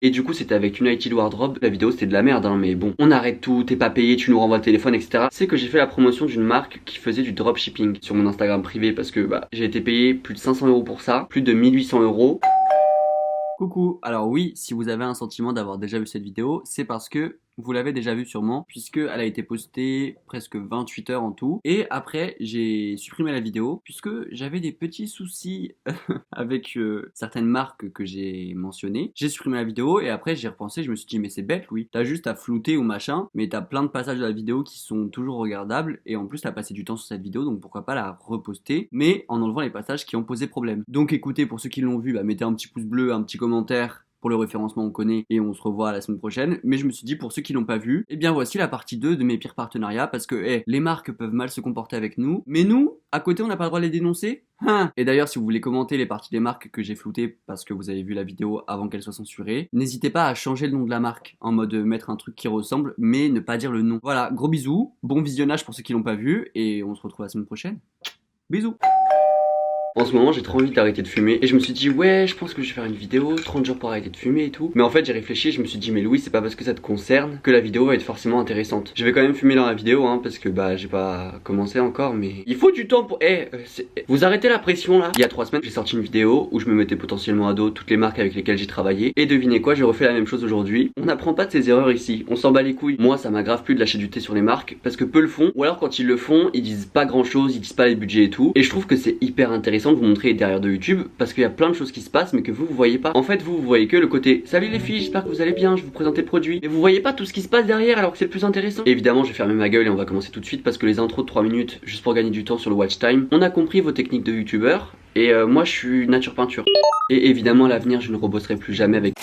Et du coup c'était avec United Wardrobe, la vidéo c'était de la merde hein, mais bon, on arrête tout, t'es pas payé, tu nous renvoies le téléphone etc. C'est que j'ai fait la promotion d'une marque qui faisait du dropshipping sur mon Instagram privé parce que bah j'ai été payé plus de 500 € pour ça, plus de 1800 €. Coucou, alors oui, si vous avez un sentiment d'avoir déjà vu cette vidéo, c'est parce que vous l'avez déjà vue sûrement, puisqu'elle a été postée presque 28 heures en tout. Et après, j'ai supprimé la vidéo, puisque j'avais des petits soucis avec certaines marques que j'ai mentionnées. J'ai supprimé la vidéo et après j'ai repensé, je me suis dit mais c'est bête Louis, t'as juste à flouter ou machin, mais t'as plein de passages de la vidéo qui sont toujours regardables et en plus t'as passé du temps sur cette vidéo, donc pourquoi pas la reposter, mais en enlevant les passages qui ont posé problème. Donc écoutez, pour ceux qui l'ont vu, bah, mettez un petit pouce bleu, un petit commentaire. Pour le référencement on connaît et on se revoit la semaine prochaine. Mais je me suis dit pour ceux qui l'ont pas vu, eh bien voici la partie 2 de mes pires partenariats. Parce que les marques peuvent mal se comporter avec nous, mais nous, à côté on n'a pas le droit de les dénoncer hein. Et d'ailleurs si vous voulez commenter les parties des marques que j'ai floutées parce que vous avez vu la vidéo avant qu'elle soit censurée, n'hésitez pas à changer le nom de la marque, en mode mettre un truc qui ressemble mais ne pas dire le nom. Voilà, gros bisous, bon visionnage pour ceux qui l'ont pas vu et on se retrouve la semaine prochaine. Bisous. En ce moment j'ai trop envie d'arrêter de fumer et je me suis dit ouais je pense que je vais faire une vidéo 30 jours pour arrêter de fumer et tout. Mais en fait j'ai réfléchi et je me suis dit mais Louis c'est pas parce que ça te concerne que la vidéo va être forcément intéressante. Je vais quand même fumer dans la vidéo hein parce que bah j'ai pas commencé encore mais il faut du temps pour... vous arrêtez la pression là. Il y a 3 semaines j'ai sorti une vidéo où je me mettais potentiellement à dos toutes les marques avec lesquelles j'ai travaillé. Et devinez quoi, j'ai refait la même chose aujourd'hui. On n'apprend pas de ses erreurs ici, on s'en bat les couilles. Moi ça m'a grave plu de lâcher du thé sur les marques parce que peu le font. Ou alors quand ils le font ils disent pas grand chose, ils disent pas les budgets et tout. Et je trouve que c'est hyper intéressant de vous montrer derrière de YouTube parce qu'il y a plein de choses qui se passent mais que vous voyez pas. En fait vous voyez que le côté salut les filles j'espère que vous allez bien, je vais vous présenter le produit. Mais vous voyez pas tout ce qui se passe derrière alors que c'est le plus intéressant. Et évidemment je vais fermer ma gueule et on va commencer tout de suite parce que les intros de 3 minutes juste pour gagner du temps sur le watch time. On a compris vos techniques de youtubeur et moi je suis nature peinture. Et évidemment à l'avenir je ne rebosserai plus jamais avec...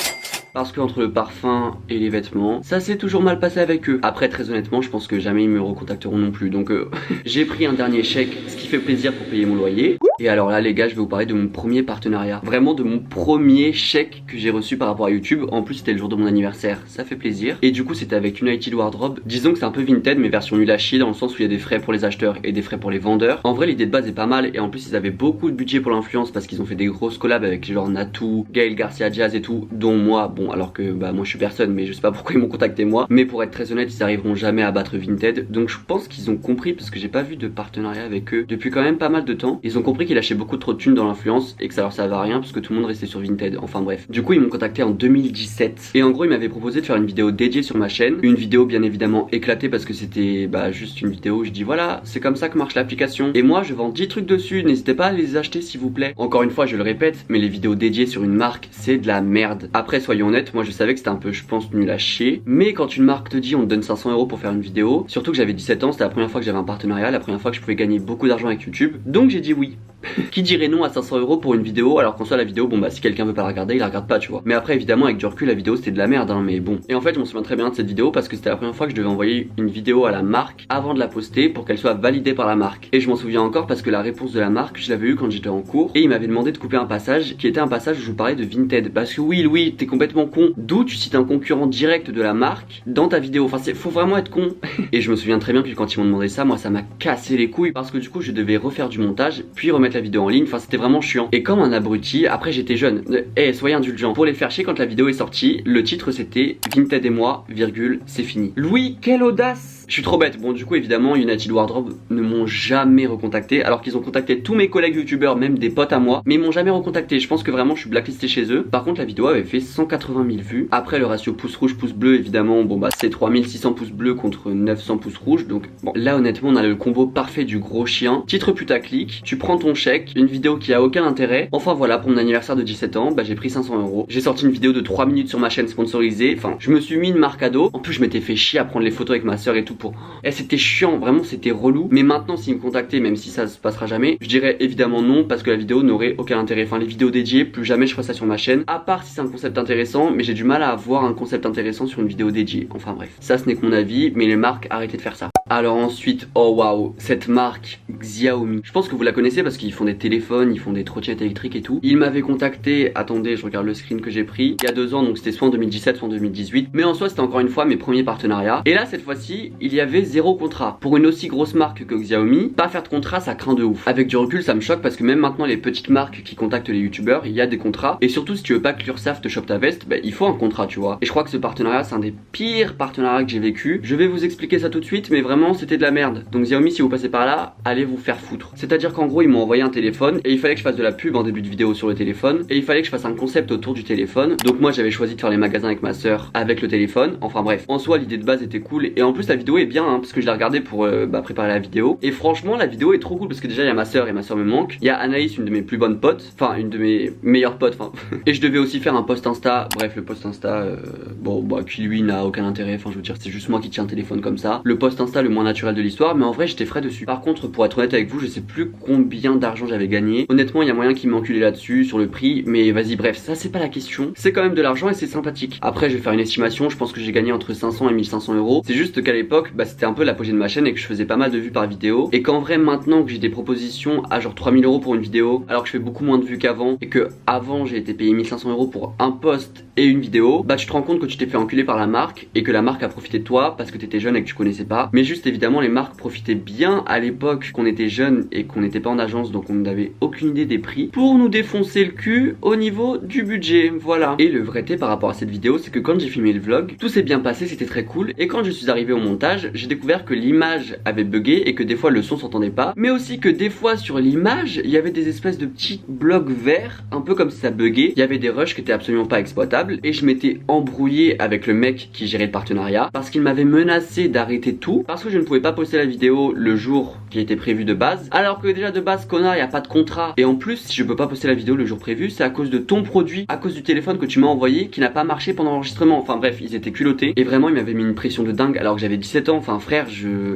Parce que entre le parfum et les vêtements, ça s'est toujours mal passé avec eux. Après très honnêtement je pense que jamais ils me recontacteront non plus. Donc j'ai pris un dernier chèque, ce qui fait plaisir pour payer mon loyer. Et alors là les gars je vais vous parler de mon premier partenariat. Vraiment de mon premier chèque que j'ai reçu par rapport à YouTube. En plus c'était le jour de mon anniversaire, ça fait plaisir. Et du coup c'était avec United Wardrobe. Disons que c'est un peu Vinted mais version nul à chier, dans le sens où il y a des frais pour les acheteurs et des frais pour les vendeurs. En vrai l'idée de base est pas mal et en plus ils avaient beaucoup de budget pour l'influence parce qu'ils ont fait des grosses collabs avec genre Natou, Gaël Garcia Diaz et tout. Dont moi, bon alors que bah moi je suis personne mais je sais pas pourquoi ils m'ont contacté moi. Mais pour être très honnête ils arriveront jamais à battre Vinted. Donc je pense qu'ils ont compris parce que j'ai pas vu de partenariat avec eux depuis quand même pas mal de temps. Ils ont compris qu'ils lâchaient beaucoup trop de thunes dans l'influence et que ça leur servait à rien parce que tout le monde restait sur Vinted. Enfin bref. Du coup ils m'ont contacté en 2017 et en gros ils m'avaient proposé de faire une vidéo dédiée sur ma chaîne. Une vidéo bien évidemment éclatée parce que c'était bah juste une vidéo où je dis voilà c'est comme ça que marche l'application et moi je vends 10 trucs dessus, n'hésitez pas à les acheter s'il vous plaît. Encore une fois je le répète mais les vidéos dédiées sur une marque c'est de la merde. Après soyons honnêtes, moi je savais que c'était un peu je pense nul à chier, mais quand une marque te dit on te donne 500 € pour faire une vidéo, surtout que j'avais 17 ans, c'était la première fois que j'avais un partenariat, la première fois que je pouvais gagner beaucoup d'argent avec YouTube, donc j'ai dit oui. Qui dirait non à 500 € pour une vidéo alors qu'en soit la vidéo bon bah si quelqu'un veut pas la regarder il la regarde pas tu vois. Mais après évidemment avec du recul la vidéo c'était de la merde hein mais bon. Et en fait je me souviens très bien de cette vidéo parce que c'était la première fois que je devais envoyer une vidéo à la marque avant de la poster pour qu'elle soit validée par la marque. Et je m'en souviens encore parce que la réponse de la marque je l'avais eu quand j'étais en cours et il m'avait demandé de couper un passage qui était un passage où je vous parlais de Vinted. Parce que oui Louis t'es complètement con, d'où tu cites un concurrent direct de la marque dans ta vidéo, enfin faut vraiment être con. Et je me souviens très bien que quand ils m'ont demandé ça moi ça m'a cassé les couilles parce que du coup je devais refaire du montage puis remettre la vidéo en ligne, enfin c'était vraiment chiant. Et comme un abruti, après j'étais jeune, soyez indulgents. Pour les faire chier quand la vidéo est sortie, le titre c'était Vinted et moi, virgule, c'est fini. Louis, quelle audace! Je suis trop bête. Bon du coup évidemment United Wardrobe ne m'ont jamais recontacté alors qu'ils ont contacté tous mes collègues youtubeurs, même des potes à moi, mais ils m'ont jamais recontacté. Je pense que vraiment je suis blacklisté chez eux. Par contre la vidéo avait fait 180 000 vues. Après le ratio pouce rouge pouce bleu évidemment bon bah c'est 3600 pouces bleus contre 900 pouces rouges. Donc bon là honnêtement on a le combo parfait du gros chien. Titre putaclic, tu prends ton chèque, une vidéo qui a aucun intérêt. Enfin voilà, pour mon anniversaire de 17 ans bah j'ai pris 500 €. J'ai sorti une vidéo de 3 minutes sur ma chaîne sponsorisée. Enfin je me suis mis une marque à dos. En plus je m'étais fait chier à prendre les photos avec ma soeur et tout pour... c'était chiant, vraiment c'était relou. Mais maintenant s'ils me contactaient, même si ça se passera jamais, je dirais évidemment non parce que la vidéo n'aurait aucun intérêt. Enfin les vidéos dédiées, plus jamais je ferai ça sur ma chaîne. À part si c'est un concept intéressant, mais j'ai du mal à avoir un concept intéressant sur une vidéo dédiée. Enfin bref, ça ce n'est que mon avis, mais les marques arrêtez de faire ça. Alors ensuite, oh waouh, cette marque Xiaomi, je pense que vous la connaissez parce qu'ils font des téléphones, ils font des trottinettes électriques et tout. Ils m'avaient contacté, attendez, je regarde le screen que j'ai pris, il y a 2 ans, donc c'était soit en 2017 soit en 2018. Mais en soi c'était encore une fois mes premiers partenariats. Et là cette fois-ci, il y avait 0 contrat. Pour une aussi grosse marque que Xiaomi, pas faire de contrat ça craint de ouf. Avec du recul ça me choque parce que même maintenant les petites marques qui contactent les youtubeurs, il y a des contrats. Et surtout si tu veux pas que l'Ursaf te chope ta veste, bah, il faut un contrat tu vois. Et je crois que ce partenariat c'est un des pires partenariats que j'ai vécu. Je vais vous expliquer ça tout de suite, mais vraiment c'était de la merde. Donc Xiaomi, si vous passez par là, allez vous faire foutre. C'est-à-dire qu'en gros ils m'ont envoyé un téléphone et il fallait que je fasse de la pub en début de vidéo sur le téléphone et il fallait que je fasse un concept autour du téléphone. Donc moi j'avais choisi de faire les magasins avec ma soeur avec le téléphone. Enfin bref, en soi l'idée de base était cool et en plus la vidéo est bien hein, parce que je l'ai regardée pour préparer la vidéo. Et franchement la vidéo est trop cool parce que déjà il y a ma soeur et ma soeur me manque. Il y a Anaïs, une de mes plus bonnes potes, enfin une de mes meilleures potes. Enfin et je devais aussi faire un post Insta. Bref le post Insta, bon bah qui lui n'a aucun intérêt. Enfin je veux dire c'est juste moi qui tiens un téléphone comme ça. Le post Insta le moins naturel de l'histoire, mais en vrai j'étais frais dessus. Par contre pour être honnête avec vous, je sais plus combien d'argent j'avais gagné. Honnêtement il y a moyen qu'il m'enculait là-dessus sur le prix, mais vas-y bref, ça c'est pas la question. C'est quand même de l'argent et c'est sympathique. Après je vais faire une estimation, je pense que j'ai gagné entre 500 et 1500 euros. C'est juste qu'à l'époque bah, c'était un peu l'apogée de ma chaîne et que je faisais pas mal de vues par vidéo. Et qu'en vrai maintenant que j'ai des propositions à genre 3000 euros pour une vidéo, alors que je fais beaucoup moins de vues qu'avant, et que avant j'ai été payé 1500 euros pour un post et une vidéo, bah tu te rends compte que tu t'es fait enculer par la marque et que la marque a profité de toi parce que t'étais jeune et que tu connaissais pas. Mais juste évidemment les marques profitaient bien à l'époque qu'on était jeune et qu'on n'était pas en agence, donc on n'avait aucune idée des prix, pour nous défoncer le cul au niveau du budget, voilà. Et le vrai thé par rapport à cette vidéo, c'est que quand j'ai filmé le vlog, tout s'est bien passé, c'était très cool. Et quand je suis arrivé au montage, j'ai découvert que l'image avait bugué et que des fois le son s'entendait pas, mais aussi que des fois sur l'image, il y avait des espèces de petits blocs verts, un peu comme si ça buguait. Il y avait des rushs qui étaient absolument pas exploitables et je m'étais embrouillé avec le mec qui gérait le partenariat parce qu'il m'avait menacé d'arrêter tout parce que je ne pouvais pas poster la vidéo le jour qui était prévu de base, alors que déjà de base connard, il y a pas de contrat. Et en plus si je peux pas poster la vidéo le jour prévu, c'est à cause de ton produit, à cause du téléphone que tu m'as envoyé qui n'a pas marché pendant l'enregistrement. Enfin bref, ils étaient culottés et vraiment ils m'avaient mis une pression de dingue alors que j'avais 17 ans. Enfin frère,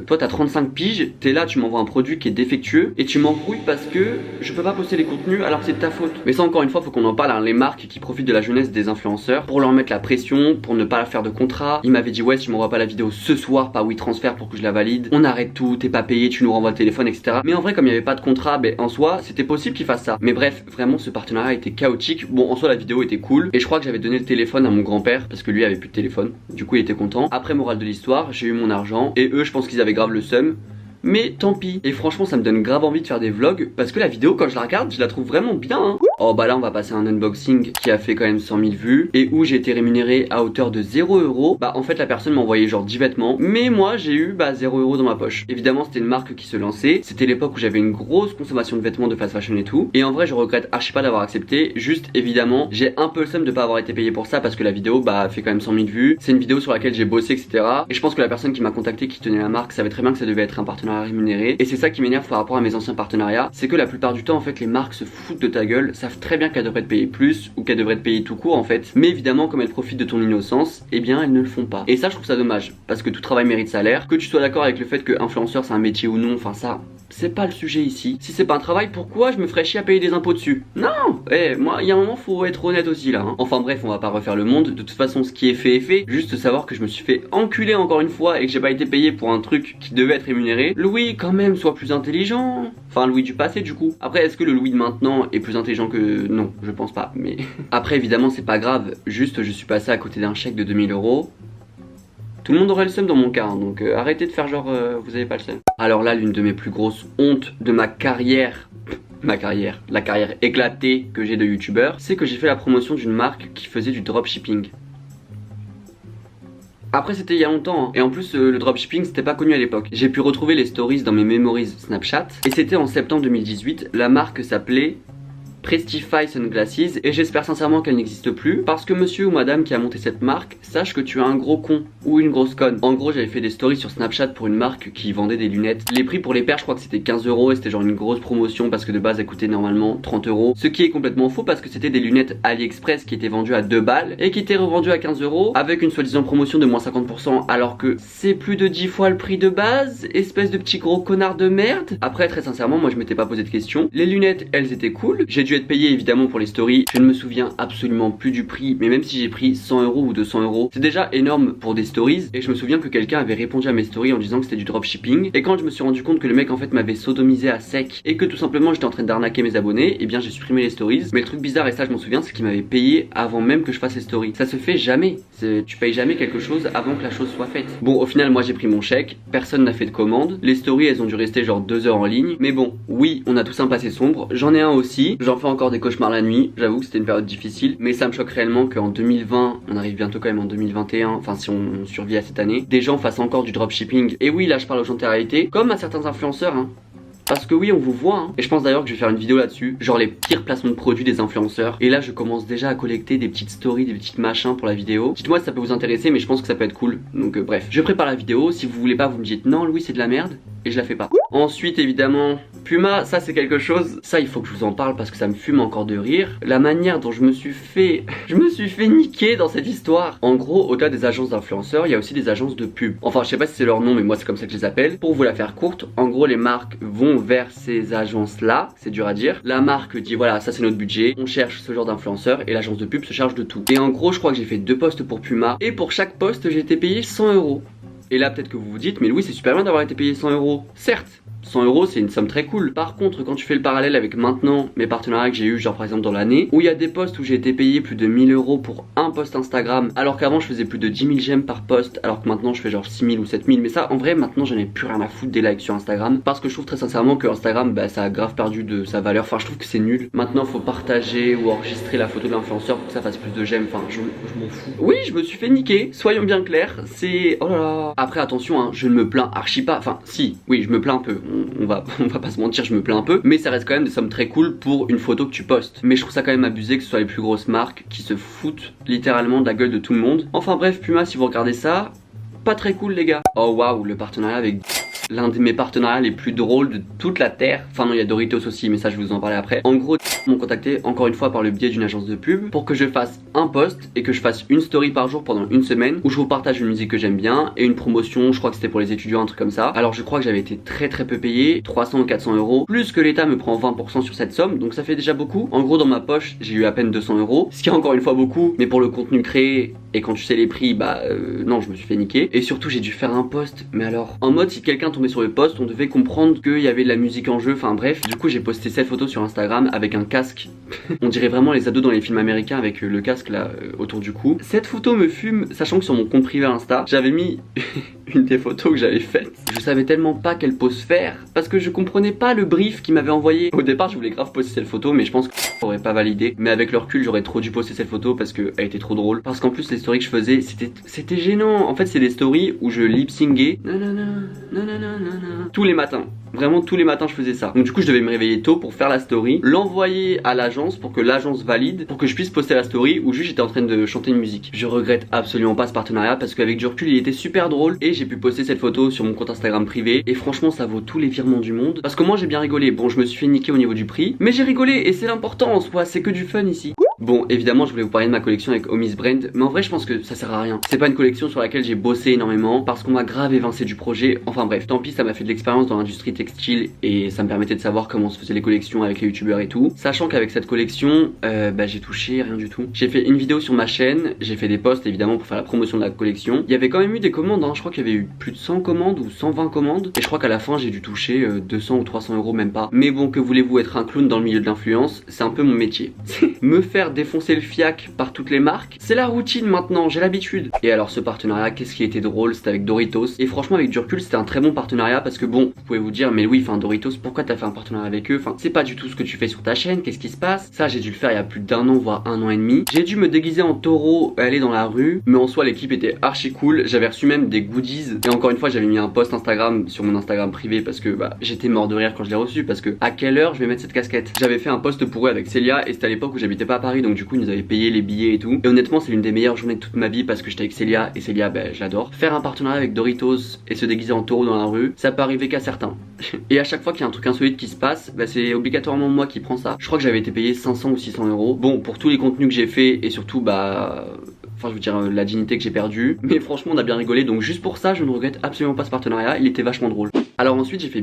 toi t'as 35 piges, t'es là, tu m'envoies un produit qui est défectueux et tu m'embrouilles parce que je peux pas poster les contenus alors que c'est de ta faute. Mais ça encore une fois faut qu'on en parle hein, les marques qui profitent de la jeunesse des influenceurs pour leur mettre la pression, pour ne pas faire de contrat. Il m'avait dit ouais si tu m'envoies pas la vidéo ce soir par WeTransfer pour que je la valide, on arrête tout, t'es pas payé, tu nous renvoies le téléphone etc. Mais en vrai comme il n'y avait pas de contrat, ben en soi c'était possible qu'il fasse ça. Mais bref, vraiment ce partenariat était chaotique. Bon en soi la vidéo était cool et je crois que j'avais donné le téléphone à mon grand-père parce que lui avait plus de téléphone. Du coup il était content. Après morale de l'histoire, j'ai eu mon argent et eux je pense qu'ils avaient grave le seum. Mais tant pis. Et franchement ça me donne grave envie de faire des vlogs parce que la vidéo quand je la regarde je la trouve vraiment bien hein. Oh bah là on va passer à un unboxing qui a fait quand même 100 000 vues et où j'ai été rémunéré à hauteur de 0 €. Bah en fait la personne m'a envoyé genre 10 vêtements, mais moi j'ai eu 0 € dans ma poche. Évidemment c'était une marque qui se lançait, c'était l'époque où j'avais une grosse consommation de vêtements de fast fashion et tout. Et en vrai je regrette archi pas d'avoir accepté, juste évidemment j'ai un peu le seum de pas avoir été payé pour ça parce que la vidéo bah fait quand même 100 000 vues. C'est une vidéo sur laquelle j'ai bossé etc. Et je pense que la personne qui m'a contacté qui tenait la marque savait très bien que ça devait être un partenariat rémunéré. Et c'est ça qui m'énerve par rapport à mes anciens partenariats, c'est que la plupart du temps en fait les marques se foutent de ta gueule, savent très bien qu'elles devraient te payer plus ou qu'elles devraient te payer tout court en fait, mais évidemment comme elles profitent de ton innocence, eh bien elles ne le font pas. Et ça je trouve ça dommage, parce que tout travail mérite salaire, que tu sois d'accord avec le fait que influenceur c'est un métier ou non, enfin ça c'est pas le sujet ici. Si c'est pas un travail, pourquoi je me ferais chier à payer des impôts dessus? Non. Moi il y a un moment faut être honnête aussi là hein. Enfin bref on va pas refaire le monde, de toute façon ce qui est fait est fait. Juste savoir que je me suis fait enculer encore une fois et que j'ai pas été payé pour un truc qui devait être rémunéré. Louis quand même soit plus intelligent. Enfin Louis du passé du coup. Après est-ce que le Louis de maintenant est plus intelligent que... Non je pense pas mais... Après évidemment c'est pas grave, juste je suis passé à côté d'un chèque de 2000 €. Tout le monde aurait le seum dans mon cas, hein, donc arrêtez de faire genre vous avez pas le seum. Alors là l'une de mes plus grosses hontes de ma carrière, la carrière éclatée que j'ai de youtubeur, c'est que j'ai fait la promotion d'une marque qui faisait du dropshipping. Après c'était il y a longtemps hein. Et en plus le dropshipping c'était pas connu à l'époque. J'ai pu retrouver les stories dans mes memories Snapchat et c'était en septembre 2018. La marque s'appelait Prestify Sunglasses et j'espère sincèrement qu'elle n'existe plus parce que monsieur ou madame qui a monté cette marque sache que tu es un gros con ou une grosse conne. En gros j'avais fait des stories sur Snapchat pour une marque qui vendait des lunettes. Les prix pour les paires je crois que c'était 15 € et c'était genre une grosse promotion parce que de base elles coûtaient normalement 30 €. Ce qui est complètement faux parce que c'était des lunettes AliExpress qui étaient vendues à 2 balles et qui étaient revendues à 15 € avec une soi-disant promotion de moins 50% alors que c'est plus de 10 fois le prix de base. Espèce de petit gros connard de merde. Après très sincèrement moi je m'étais pas posé de questions. Les lunettes elles étaient cool. J'ai dû être payé évidemment pour les stories. Je ne me souviens absolument plus du prix, mais même si j'ai pris 100 € ou 200 €, c'est déjà énorme pour des stories. Et je me souviens que quelqu'un avait répondu à mes stories en disant que c'était du dropshipping. Et quand je me suis rendu compte que le mec en fait m'avait sodomisé à sec et que tout simplement j'étais en train d'arnaquer mes abonnés, et bien j'ai supprimé les stories. Mais le truc bizarre, et ça je m'en souviens, c'est qu'il m'avait payé avant même que je fasse les stories. Ça se fait jamais. Tu payes jamais quelque chose avant que la chose soit faite. Bon, au final, moi j'ai pris mon chèque, personne n'a fait de commande. Les stories elles ont dû rester genre 2 heures en ligne. Mais bon, oui, on a tous un passé sombre. J'en ai un aussi. J'en fais encore des cauchemars la nuit. J'avoue que c'était une période difficile. Mais ça me choque réellement qu'en 2020, on arrive bientôt quand même en 2021, enfin si on survit à cette année, des gens fassent encore du dropshipping. Et oui, là je parle aux gens de réalité, comme à certains influenceurs, hein. Parce que oui, on vous voit, hein. Et je pense d'ailleurs que je vais faire une vidéo là-dessus, genre les pires placements de produits des influenceurs. Et là je commence déjà à collecter des petites stories, des petites machins pour la vidéo. Dites-moi si ça peut vous intéresser, mais je pense que ça peut être cool. Donc bref, je prépare la vidéo. Si vous voulez pas, vous me dites non Louis c'est de la merde, et je la fais pas. Ensuite évidemment, Puma, ça c'est quelque chose, ça il faut que je vous en parle parce que ça me fume encore de rire. La manière dont je me suis fait niquer dans cette histoire. En gros, au-delà des agences d'influenceurs, il y a aussi des agences de pub. Enfin je sais pas si c'est leur nom, mais moi c'est comme ça que je les appelle. Pour vous la faire courte, en gros les marques vont vers ces agences là, c'est dur à dire. La marque dit voilà, ça c'est notre budget, on cherche ce genre d'influenceur et l'agence de pub se charge de tout. Et en gros je crois que j'ai fait 2 posts pour Puma et pour chaque post j'ai été payé 100 €. Et là peut-être que vous vous dites mais Louis c'est super bien d'avoir été payé 100 €. Certes, 100 € c'est une somme très cool. Par contre quand tu fais le parallèle avec maintenant mes partenariats que j'ai eu genre par exemple dans l'année, où il y a des posts où j'ai été payé plus de 1000 € pour un post Instagram, alors qu'avant je faisais plus de 10 000 j'aime par post, alors que maintenant je fais genre 6 000 ou 7 000. Mais ça en vrai maintenant j'en ai plus rien à foutre des likes sur Instagram, parce que je trouve très sincèrement que Instagram bah ça a grave perdu de sa valeur. Enfin je trouve que c'est nul. Maintenant faut partager ou enregistrer la photo de l'influenceur pour que ça fasse plus de j'aime. Enfin je m'en fous. Oui je me suis fait niquer, soyons bien clairs. C'est oh là là. Après attention hein, je ne me plains archi pas. Enfin si, oui je me plains un peu. On va pas se mentir, je me plains un peu, mais ça reste quand même des sommes très cool pour une photo que tu postes. Mais je trouve ça quand même abusé que ce soit les plus grosses marques qui se foutent littéralement de la gueule de tout le monde. Enfin bref, Puma, si vous regardez ça, pas très cool les gars. Oh waouh, le partenariat avec l'un de mes partenariats les plus drôles de toute la terre. Enfin non, il y a Doritos aussi, mais ça je vais vous en parler après. En gros, ils m'ont contacté encore une fois par le biais d'une agence de pub pour que je fasse un post et que je fasse une story par jour pendant une semaine où je vous partage une musique que j'aime bien et une promotion, je crois que c'était pour les étudiants, un truc comme ça. Alors je crois que j'avais été très peu payé, 300 ou 400 €, plus que l'État me prend 20% sur cette somme, donc ça fait déjà beaucoup. En gros dans ma poche j'ai eu à peine 200 €, ce qui est encore une fois beaucoup, mais pour le contenu créé et quand tu sais les prix, bah non je me suis fait niquer. Et surtout j'ai dû faire un post, mais alors en mode si quelqu'un tombait sur le post on devait comprendre qu'il y avait de la musique en jeu, enfin bref. Du coup j'ai posté cette photo sur Instagram avec un casque. On dirait vraiment les ados dans les films américains avec le casque là autour du cou. Cette photo me fume, sachant que sur mon compte privé Insta j'avais mis une des photos que j'avais faites. Je savais tellement pas quelle pose faire parce que je comprenais pas le brief qu'il m'avait envoyé. Au départ je voulais grave poster cette photo, mais je pense que j'aurais pas validé. Mais avec le recul j'aurais trop dû poster cette photo parce qu'elle était trop drôle. Parce qu'en plus les stories que je faisais c'était gênant. En fait c'est des stories où je lip-singais tous les matins. Vraiment tous les matins je faisais ça. Donc du coup je devais me réveiller tôt pour faire la story, l'envoyer à l'agence pour que l'agence valide, pour que je puisse poster la story où juste j'étais en train de chanter une musique. Je regrette absolument pas ce partenariat parce qu'avec du recul il était super drôle et j'ai pu poster cette photo sur mon compte Instagram privé et franchement ça vaut tous les virements du monde. Parce que moi j'ai bien rigolé. Bon je me suis fait niquer au niveau du prix, mais j'ai rigolé et c'est l'important en soi, c'est que du fun ici. Bon évidemment je voulais vous parler de ma collection avec Homies Brand, mais en vrai je pense que ça sert à rien. C'est pas une collection sur laquelle j'ai bossé énormément parce qu'on m'a grave évincé du projet. Enfin bref, tant pis, ça m'a fait de l'expérience dans l'industrie textile et ça me permettait de savoir comment se faisaient les collections avec les youtubeurs et tout. Sachant qu'avec cette collection bah j'ai touché rien du tout. J'ai fait une vidéo sur ma chaîne, j'ai fait des posts évidemment pour faire la promotion de la collection. Il y avait quand même eu des commandes hein. Je crois qu'il y avait eu plus de 100 commandes ou 120 commandes et je crois qu'à la fin j'ai dû toucher 200 ou 300 € même pas. Mais bon, que voulez-vous, être un clown dans le milieu de l'influence, c'est un peu mon métier. Me faire défoncer le fiac par toutes les marques, c'est la routine maintenant, j'ai l'habitude. Et alors ce partenariat, qu'est-ce qui était drôle, c'était avec Doritos. Et franchement avec du recul c'était un très bon partenariat parce que bon, vous pouvez vous dire mais oui, enfin Doritos, pourquoi t'as fait un partenariat avec eux? Enfin c'est pas du tout ce que tu fais sur ta chaîne, qu'est-ce qui se passe? Ça j'ai dû le faire il y a plus d'1 an voire 1 an et demi. J'ai dû me déguiser en taureau, aller dans la rue, mais en soi l'équipe était archi cool. J'avais reçu même des goodies et encore une fois j'avais mis un post Instagram sur mon Instagram privé parce que bah j'étais mort de rire quand je l'ai reçu, parce que à quelle heure je vais mettre cette casquette? J'avais fait un post pour eux avec Célia et c'était à l'époque où j'habitais pas à Paris, donc du coup ils nous avaient payé les billets et tout. Et honnêtement c'est l'une des meilleures journées de toute ma vie parce que j'étais avec Célia et Célia bah je l'adore. Faire un partenariat avec Doritos et se déguiser en taureau dans la rue, ça peut arriver qu'à certains. Et à chaque fois qu'il y a un truc insolite qui se passe, bah c'est obligatoirement moi qui prends ça. Je crois que j'avais été payé 500 ou 600 €. Bon, pour tous les contenus que j'ai fait et surtout bah enfin je veux dire la dignité que j'ai perdue. Mais franchement on a bien rigolé, donc juste pour ça je ne regrette absolument pas ce partenariat, il était vachement drôle. Alors ensuite j'ai fait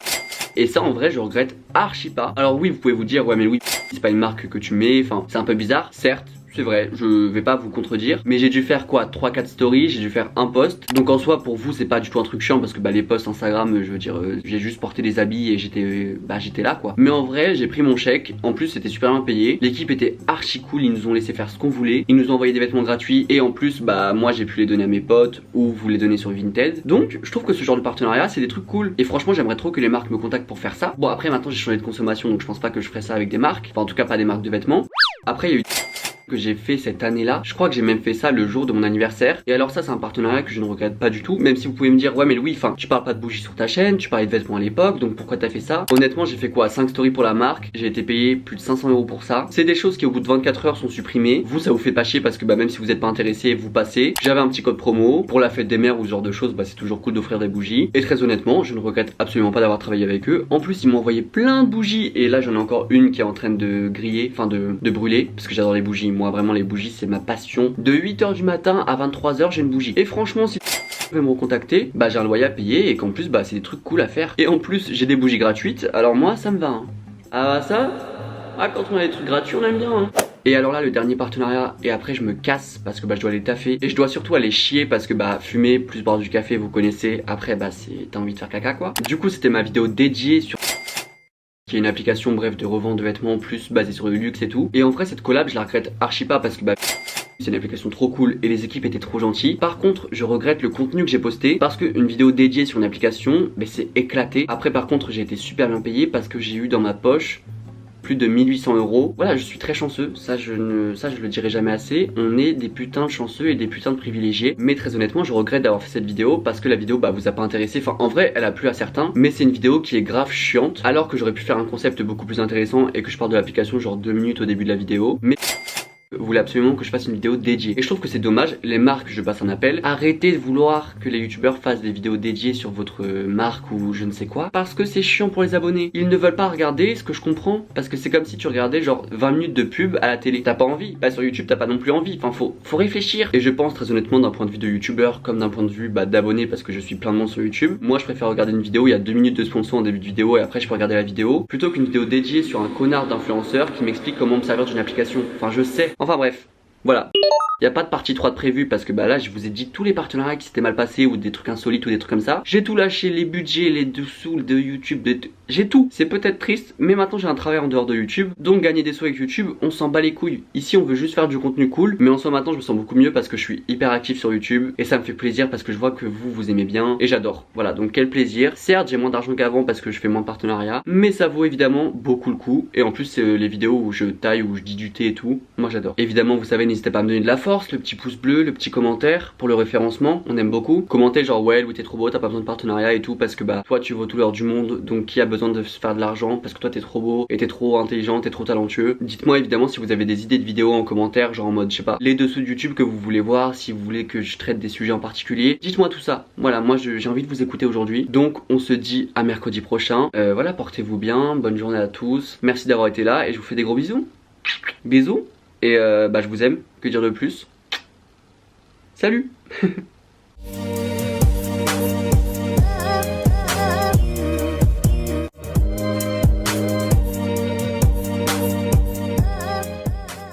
Et ça en vrai je regrette archi pas. Alors oui, vous pouvez vous dire ouais mais oui, c'est pas une marque que tu mets, enfin c'est un peu bizarre, certes. C'est vrai, je vais pas vous contredire, mais j'ai dû faire quoi, 3-4 stories, j'ai dû faire un post. Donc en soi pour vous c'est pas du tout un truc chiant parce que bah les posts Instagram, je veux dire, j'ai juste porté des habits et j'étais là quoi. Mais en vrai j'ai pris mon chèque, en plus c'était super bien payé. L'équipe était archi cool, ils nous ont laissé faire ce qu'on voulait, ils nous ont envoyé des vêtements gratuits et en plus bah moi j'ai pu les donner à mes potes ou vous les donner sur Vinted. Donc je trouve que ce genre de partenariat c'est des trucs cool et franchement j'aimerais trop que les marques me contactent pour faire ça. Bon après maintenant j'ai changé de consommation donc je pense pas que je ferai ça avec des marques, enfin en tout cas pas des marques de vêtements. Après il y a eu que j'ai fait cette année là, je crois que j'ai même fait ça le jour de mon anniversaire. Et alors ça c'est un partenariat que je ne regrette pas du tout. Même si vous pouvez me dire ouais mais Louis, enfin tu parles pas de bougies sur ta chaîne, tu parlais de vêtements à l'époque, donc pourquoi t'as fait ça? Honnêtement j'ai fait quoi, 5 stories pour la marque, j'ai été payé plus de 500 € pour ça. C'est des choses qui au bout de 24 heures sont supprimées. Vous ça vous fait pas chier parce que bah même si vous êtes pas intéressé vous passez. J'avais un petit code promo pour la fête des mères ou ce genre de choses, bah c'est toujours cool d'offrir des bougies. Et très honnêtement je ne regrette absolument pas d'avoir travaillé avec eux. En plus ils m'ont envoyé plein de bougies et là j'en ai encore une qui est en train de griller, enfin de brûler parce que j'adore les bougies. Moi vraiment les bougies c'est ma passion. De 8 h du matin à 23 h j'ai une bougie. Et franchement si vous pouvez me recontacter, bah j'ai un loyer à payer et qu'en plus bah c'est des trucs cool à faire. Et en plus j'ai des bougies gratuites, alors moi ça me va hein. Ah ça, ah quand on a des trucs gratuits on aime bien hein. Et alors là le dernier partenariat et après je me casse parce que bah je dois aller taffer. Et je dois surtout aller chier parce que bah fumer plus boire du café vous connaissez. Après bah c'est t'as envie de faire caca quoi. Du coup c'était ma vidéo dédiée sur qui est une application bref de revente de vêtements plus basée sur le luxe et tout. Et en vrai cette collab je la regrette archi pas parce que bah c'est une application trop cool et les équipes étaient trop gentilles. Par contre je regrette le contenu que j'ai posté parce qu'une vidéo dédiée sur une application mais c'est éclaté. Après par contre j'ai été super bien payé parce que j'ai eu dans ma poche plus de 1800 €. Voilà, je suis très chanceux, ça je le dirai jamais assez. On est des putains de chanceux et des putains de privilégiés. Mais très honnêtement, je regrette d'avoir fait cette vidéo parce que la vidéo bah vous a pas intéressé. Enfin, en vrai, elle a plu à certains, mais c'est une vidéo qui est grave chiante. Alors que j'aurais pu faire un concept beaucoup plus intéressant et que je parle de l'application genre 2 minutes au début de la vidéo. Mais vous voulez absolument que je fasse une vidéo dédiée. Et je trouve que c'est dommage, les marques, je passe un appel, arrêtez de vouloir que les youtubeurs fassent des vidéos dédiées sur votre marque ou je ne sais quoi, parce que c'est chiant pour les abonnés. Ils ne veulent pas regarder, ce que je comprends, parce que c'est comme si tu regardais genre 20 minutes de pub à la télé. T'as pas envie, bah sur YouTube t'as pas non plus envie, enfin faut réfléchir. Et je pense très honnêtement d'un point de vue de youtubeur comme d'un point de vue bah, d'abonnés parce que je suis plein de monde sur YouTube, moi je préfère regarder une vidéo, il y a 2 minutes de sponsor en début de vidéo et après je peux regarder la vidéo, plutôt qu'une vidéo dédiée sur un connard d'influenceur qui m'explique comment me servir d'une application. Enfin je sais, enfin bref. Voilà. Il n'y a pas de partie 3 de prévu parce que bah là je vous ai dit tous les partenariats qui s'étaient mal passés ou des trucs insolites ou des trucs comme ça. J'ai tout lâché, les budgets, les dessous de YouTube, j'ai tout. C'est peut-être triste mais maintenant j'ai un travail en dehors de YouTube. Donc gagner des sous avec YouTube on s'en bat les couilles. Ici on veut juste faire du contenu cool. Mais en soi maintenant je me sens beaucoup mieux parce que je suis hyper actif sur YouTube. Et ça me fait plaisir parce que je vois que vous aimez bien. Et j'adore. Voilà donc quel plaisir. Certes j'ai moins d'argent qu'avant parce que je fais moins de partenariats. Mais ça vaut évidemment beaucoup le coup. Et en plus c'est les vidéos où je taille, où je dis du thé et tout. Moi j'adore. Évidemment vous savez n'hésitez pas à me donner de la force, le petit pouce bleu, le petit commentaire pour le référencement, on aime beaucoup. Commentez genre ouais Louis t'es trop beau, t'as pas besoin de partenariat et tout parce que bah toi tu vaux tout l'or du monde donc qui a besoin de se faire de l'argent parce que toi t'es trop beau et t'es trop intelligent, t'es trop talentueux. Dites-moi évidemment si vous avez des idées de vidéos en commentaire genre en mode je sais pas les dessous de YouTube que vous voulez voir, si vous voulez que je traite des sujets en particulier. Dites-moi tout ça. Voilà moi j'ai envie de vous écouter aujourd'hui donc on se dit à mercredi prochain. Voilà portez-vous bien, bonne journée à tous. Merci d'avoir été là et je vous fais des gros bisous. Bisous et bah je vous aime, que dire de plus. Salut